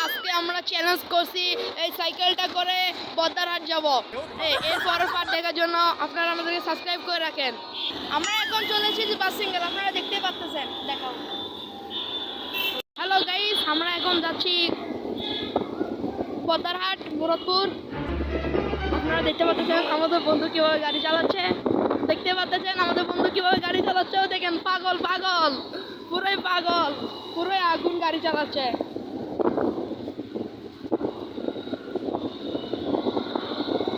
আজকে আমরা চ্যালেঞ্জ করছি এই সাইকেলটা করে বদ্দারহাট যাব। এর পরের পার্ট দেখার জন্য আপনারা আমাদেরকে সাবস্ক্রাইব করে রাখেন। আমরা এখন চলে এসেছি বাস সিঙ্গেল, আপনারা দেখতে পাচ্ছেন। দেখাও। হ্যালো গাইস, আমরা এখন যাচ্ছি বদ্দারহাট মুরাদপুর। আপনারা দেখতে পাচ্ছেন আমাদের বন্ধু কিভাবে গাড়ি চালাচ্ছে। দেখতে পাচ্ছেন আমাদের বন্ধু কিভাবে গাড়ি চালাচ্ছে। দেখেন, পাগল পাগল, পুরোই পাগল, পুরোই আগুন গাড়ি চালাচ্ছে।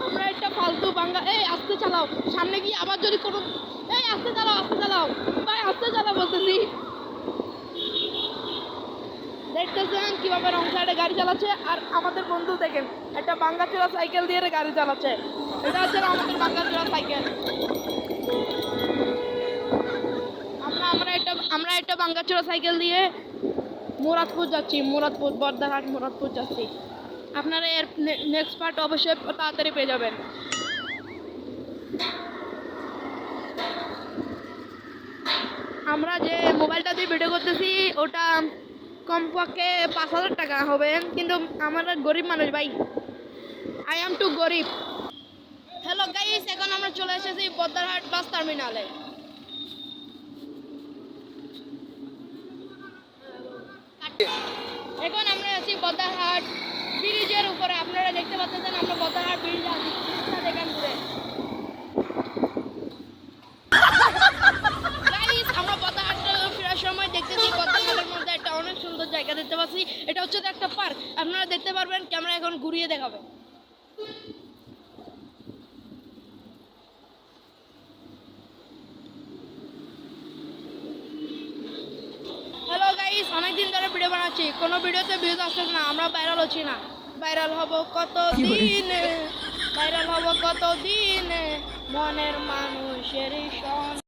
আমরা একটা ফালতু বাঙ্গা। এই আস্তে চালাও, সামনে গিয়ে আবার যদি কোনো। এই আস্তে চালাও, আস্তে চালাও ভাই, আস্তে চালাও বলতেছি। দেখতেছেন কিভাবে রং সাইডে গাড়ি চালাচ্ছে। আর আমাদের বন্ধু দেখেন একটা বাঙ্গাচোরা সাইকেল দিয়ে গাড়ি চালাচ্ছে। এটা হচ্ছে আমাদের বাঙ্গাচোরা সাইকেল। আমরা একটা বাঙ্গাচোরা সাইকেল দিয়ে মুরাদপুর যাচ্ছি। মুরাদপুর, বদ্দারহাট মুরাদপুর যাচ্ছি। আপনারা এর নেক্সট পার্ট অবশ্যই তাড়াতাড়ি পেয়ে যাবেন। আমরা যে মোবাইলটা দিয়ে ভিডিও করতেছি ওটা কমপক্ষে 5,000 টাকা হবে, কিন্তু আমরা গরিব মানুষ ভাই। আই এম টু গরিব। হ্যালো গাইস, এখন আমরা চলে এসেছি বদ্দারহাট বাস টার্মিনালে। এখন আমরা আছি বদ্দারহাট ব্রিজের উপরে। আপনারা দেখতে পাচ্ছেন আমরা বদ্দারহাট ব্রিজে আছি। দেখেন ঘুরে গাইস, আমরা বদ্দারহাট ফেরার সময় দেখতেছি বদ্দারহাটের মধ্যে একটা অনেক সুন্দর জায়গা দেখতে পাচ্ছি। এটা হচ্ছে একটা পার্ক। আপনারা দেখতে পারবেন, ক্যামেরা এখন ঘুরিয়ে দেখাবে। হ্যালো গাইস, অনেকদিন ধরে ভিডিও বানাচ্ছি, কোনো ভিডিওতে ভিউজ আসছে না। আমরা ভাইরাল হচ্ছি না। ভাইরাল হব কত দিনে, ভাইরাল হব কত দিনে, মনের মানুষের সন।